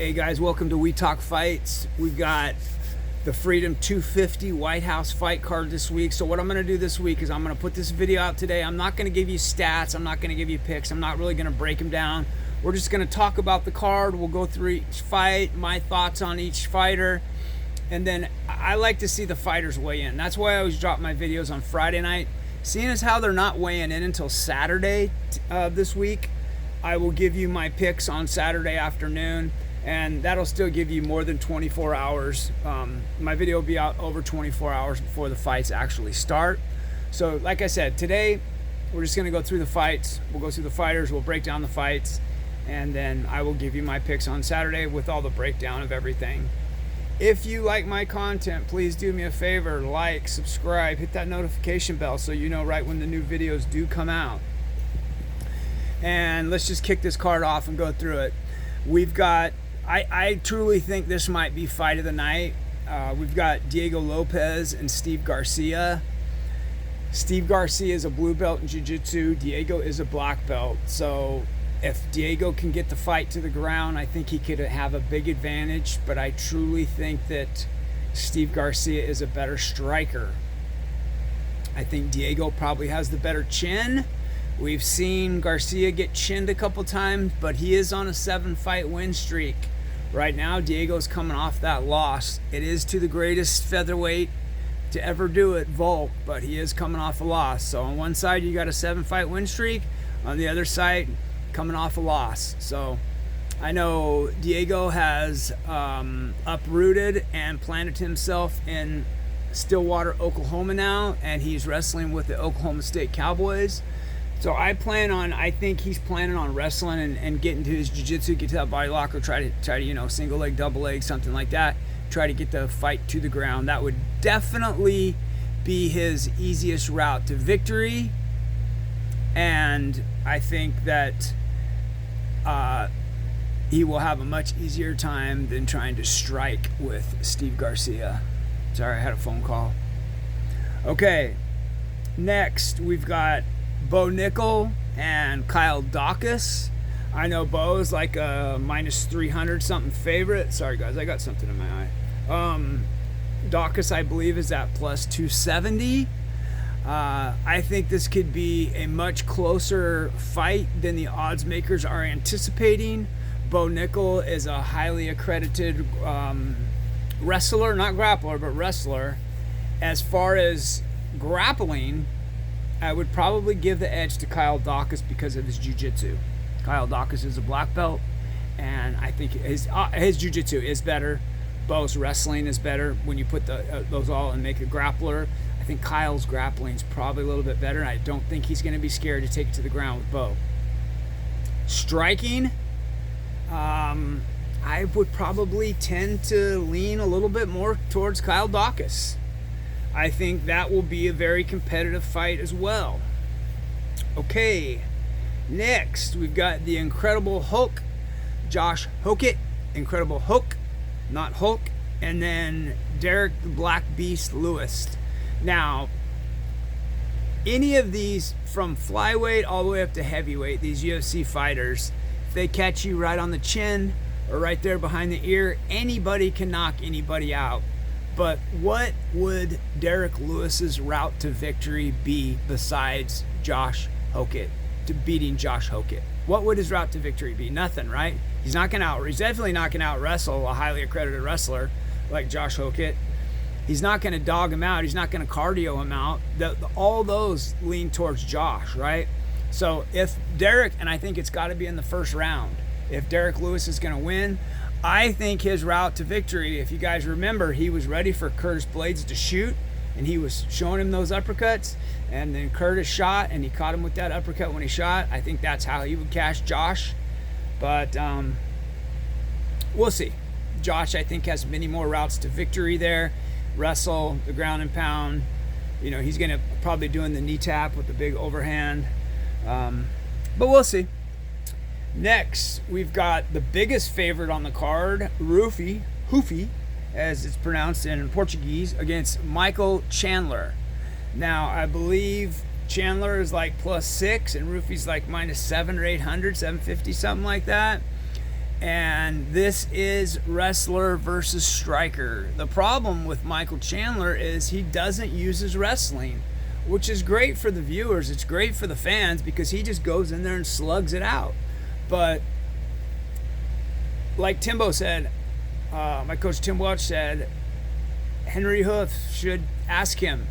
Hey guys, welcome to We Talk Fights. We've got the Freedom 250 White House fight card this week. So what I'm going to do this week is I'm going to put this video out today. I'm not going to give you stats. I'm not going to give you picks. I'm not really going to break them down. We're just going to talk about the card. We'll go through each fight, my thoughts on each fighter. And then I like to see the fighters weigh in. That's why I always drop my videos on Friday night. Seeing as how they're not weighing in until Saturday this week, I will give you my picks on Saturday afternoon. And that'll still give you more than 24 hours. My video will be out over 24 hours before the fights actually start. So like I said, today we're just going to go through the fights. We'll go through the fighters, we'll break down the fights, and then I will give you my picks on Saturday with all the breakdown of everything. If you like my content, please do me a favor, like, subscribe, hit that notification bell so you know right when the new videos do come out. And let's just kick this card off and go through it. We've got, I truly think this might be fight of the night. We've got Diego Lopez and Steve Garcia. Steve Garcia is a blue belt in jiu-jitsu. Diego is a black belt. So if Diego can get the fight to the ground, I think he could have a big advantage. But I truly think that Steve Garcia is a better striker. I think Diego probably has the better chin. We've seen Garcia get chinned a couple times, but he is on a 7-fight win streak. Right now, Diego's coming off that loss. It is to the greatest featherweight to ever do it, Volk, but he is coming off a loss. So on one side, you got a 7-fight win streak. On the other side, coming off a loss. So I know Diego has uprooted and planted himself in Stillwater, Oklahoma now, and he's wrestling with the Oklahoma State Cowboys. So I think he's planning on wrestling and getting to his jiu-jitsu, get to that body locker, try to single leg, double leg, something like that. Try to get the fight to the ground. That would definitely be his easiest route to victory. And I think that he will have a much easier time than trying to strike with Steve Garcia. Sorry, I had a phone call. Okay, next we've got Bo Nickel and Kyle Dawkins. I know Bo's like a minus 300 something favorite. Sorry guys, I got something in my eye. Dawkins, I believe, is at plus 270. I think this could be a much closer fight than the odds makers are anticipating. Bo Nickel is a highly accredited wrestler, not grappler, but wrestler. As far as grappling, I would probably give the edge to Kyle Dawkins because of his jiu-jitsu. Kyle Dawkins is a black belt, and I think his jiu-jitsu is better. Bo's wrestling is better when you put those all and make a grappler. I think Kyle's grappling is probably a little bit better, and I don't think he's going to be scared to take it to the ground with Bo. Striking, I would probably tend to lean a little bit more towards Kyle Dawkins. I think that will be a very competitive fight as well. Okay, next we've got the Incredible Hulk, Josh Hokitt, Incredible Hulk, not Hulk, and then Derek the Black Beast Lewis. Now, any of these from flyweight all the way up to heavyweight, these UFC fighters, if they catch you right on the chin or right there behind the ear, anybody can knock anybody out. But what would Derek Lewis's route to victory be besides Josh Hokitt, to beating Josh Hokitt? What would his route to victory be? Nothing, right? He's definitely not going to out wrestle a highly accredited wrestler like Josh Hokitt. He's not going to dog him out. He's not going to cardio him out. All those lean towards Josh, right? So if Derek, and I think it's got to be in the first round, if Derek Lewis is going to win, I think his route to victory, if you guys remember, he was ready for Curtis Blades to shoot, and he was showing him those uppercuts, and then Curtis shot, and he caught him with that uppercut when he shot. I think that's how he would catch Josh, but we'll see. Josh, I think, has many more routes to victory there. Wrestle, the ground and pound. He's going to probably doing the knee tap with the big overhand, but we'll see. Next, we've got the biggest favorite on the card, Hoofy, as it's pronounced in Portuguese, against Michael Chandler. Now, I believe Chandler is like +6 and Roofy's like -7 or 800, 750, something like that. And this is wrestler versus striker. The problem with Michael Chandler is he doesn't use his wrestling, which is great for the viewers. It's great for the fans because he just goes in there and slugs it out. But like Timbo said, my coach Tim Welch said, Henry Hoof should ask him,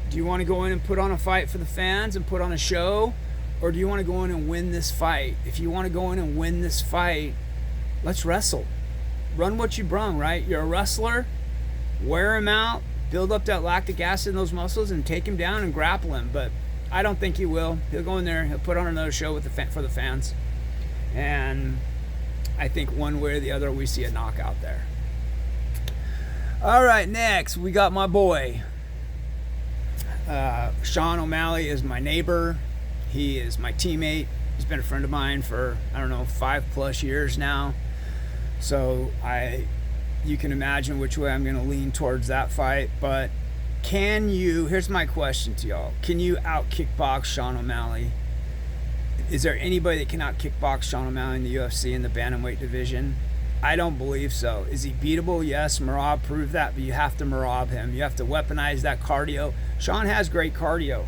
do you want to go in and put on a fight for the fans and put on a show? Or do you want to go in and win this fight? If you want to go in and win this fight, let's wrestle. Run what you brung, right? You're a wrestler. Wear him out. Build up that lactic acid in those muscles and take him down and grapple him. But I don't think he will. He'll go in there. He'll put on another show with for the fans. And I think one way or the other, we see a knockout there. All right, next, we got my boy. Sean O'Malley is my neighbor. He is my teammate. He's been a friend of mine for, 5+ years now. So you can imagine which way I'm going to lean towards that fight. But here's my question to y'all. Can you out kickbox Sean O'Malley? Is there anybody that can out kickbox Sean O'Malley in the UFC in the bantamweight division? I don't believe so. Is he beatable? Yes, Merab proved that, but you have to Merab him. You have to weaponize that cardio. Sean has great cardio.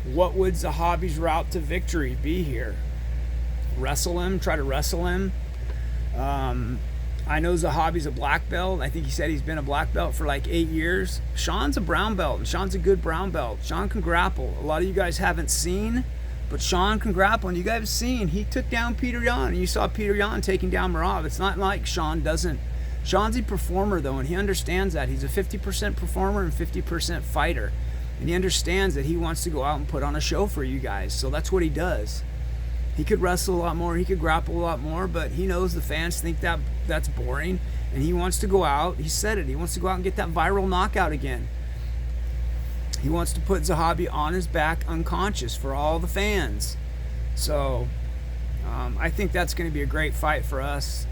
What would Zahabi's route to victory be here? Wrestle him, try to wrestle him. I know Zahabi's a black belt. I think he said he's been a black belt for like 8 years. Sean's a brown belt, and Sean's a good brown belt. Sean can grapple. A lot of you guys haven't seen, but Sean can grapple, and you guys have seen he took down Peter Yan, and you saw Peter Yan taking down Merab. It's not like Sean doesn't. Sean's a performer, though, and he understands that. He's a 50% performer and 50% fighter, and he understands that he wants to go out and put on a show for you guys, so that's what he does. He could wrestle a lot more, he could grapple a lot more, but he knows the fans think that that's boring, and he wants to go out. He said it. He wants to go out and get that viral knockout again. He wants to put Zahabi on his back unconscious for all the fans. So I think that's going to be a great fight for us.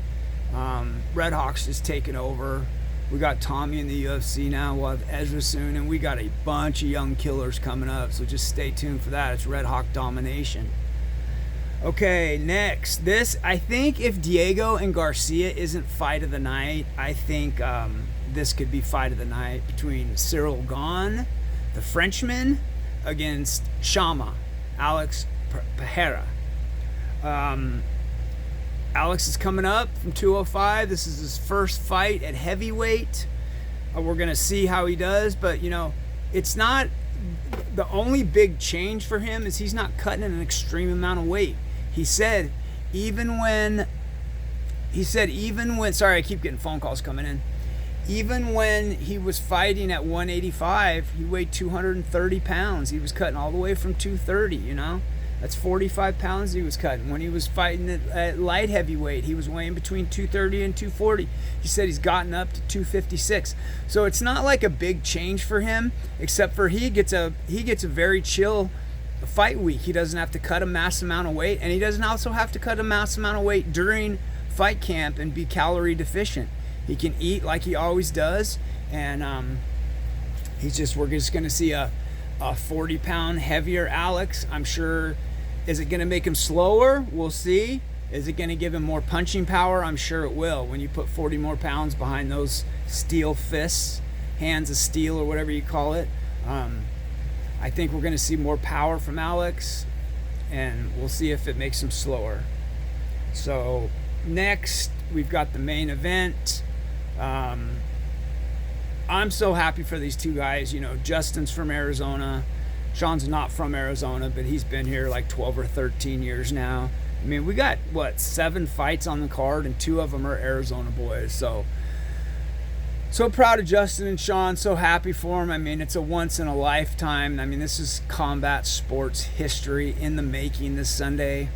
Red Hawk's just taking over. We got Tommy in the UFC now. We'll have Ezra soon, and we got a bunch of young killers coming up. So just stay tuned for that. It's Red Hawk domination. Okay, next. I think if Diego and Garcia isn't fight of the night, I think this could be fight of the night between Cyril Gane, the Frenchman, against Chama, Alex Pereira. Alex is coming up from 205. This is his first fight at heavyweight. We're going to see how he does, but, it's not... The only big change for him is he's not cutting an extreme amount of weight. He said even when... Sorry, I keep getting phone calls coming in. Even when he was fighting at 185, he weighed 230 pounds. He was cutting all the way from 230, That's 45 pounds he was cutting. When he was fighting at light heavyweight, he was weighing between 230 and 240. He said he's gotten up to 256. So it's not like a big change for him, except for he gets a very chill fight week. He doesn't have to cut a mass amount of weight, and he doesn't also have to cut a mass amount of weight during fight camp and be calorie deficient. He can eat like he always does, and we're just going to see a 40-pound heavier Alex. I'm sure. Is it going to make him slower? We'll see. Is it going to give him more punching power? I'm sure it will. When you put 40 more pounds behind those steel fists, hands of steel or whatever you call it, I think we're going to see more power from Alex, and we'll see if it makes him slower. So next, we've got the main event. I'm so happy for these two guys. Justin's from Arizona. Sean's not from Arizona, but he's been here like 12 or 13 years now. I mean, we got, 7 fights on the card, and 2 of them are Arizona boys. So proud of Justin and Sean. So happy for them. I mean, it's a once in a lifetime. I mean, this is combat sports history in the making this Sunday.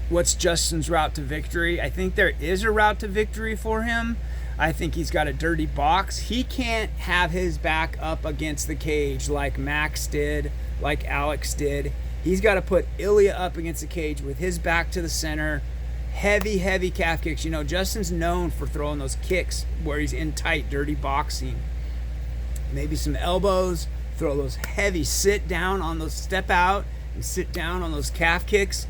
What's Justin's route to victory? I think there is a route to victory for him. I think he's got a dirty box. He can't have his back up against the cage like Max did, like Alex did. He's got to put Ilia up against the cage with his back to the center. Heavy calf kicks. Justin's known for throwing those kicks where he's in tight, dirty boxing. Maybe some elbows. Throw those heavy step out and sit down on those calf kicks.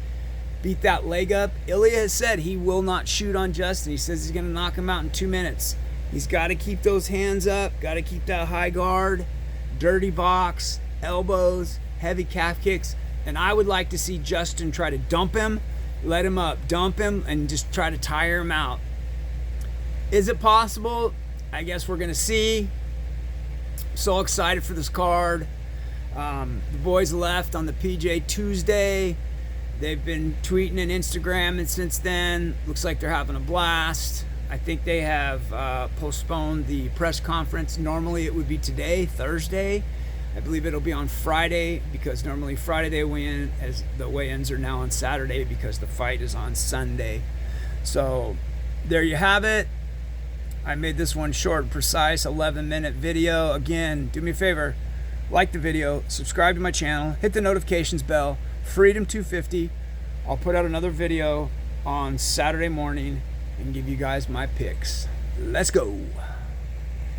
beat that leg up. Ilia has said he will not shoot on Justin. He says he's going to knock him out in 2 minutes. He's got to keep those hands up, got to keep that high guard, dirty box, elbows, heavy calf kicks. And I would like to see Justin try to dump him, let him up, dump him, and just try to tire him out. Is it possible? I guess we're going to see. So excited for this card. The boys left on the PJ Tuesday. They've been tweeting and Instagramming since then. Looks like they're having a blast. I think they have postponed the press conference. Normally it would be today, Thursday. I believe it'll be on Friday, because normally Friday they weigh-in, as the weigh-ins are now on Saturday because the fight is on Sunday. So there you have it. I made this one short and precise, 11-minute video. Again, do me a favor, like the video, subscribe to my channel, hit the notifications bell. Freedom 250. I'll put out another video on Saturday morning and give you guys my picks. Let's go.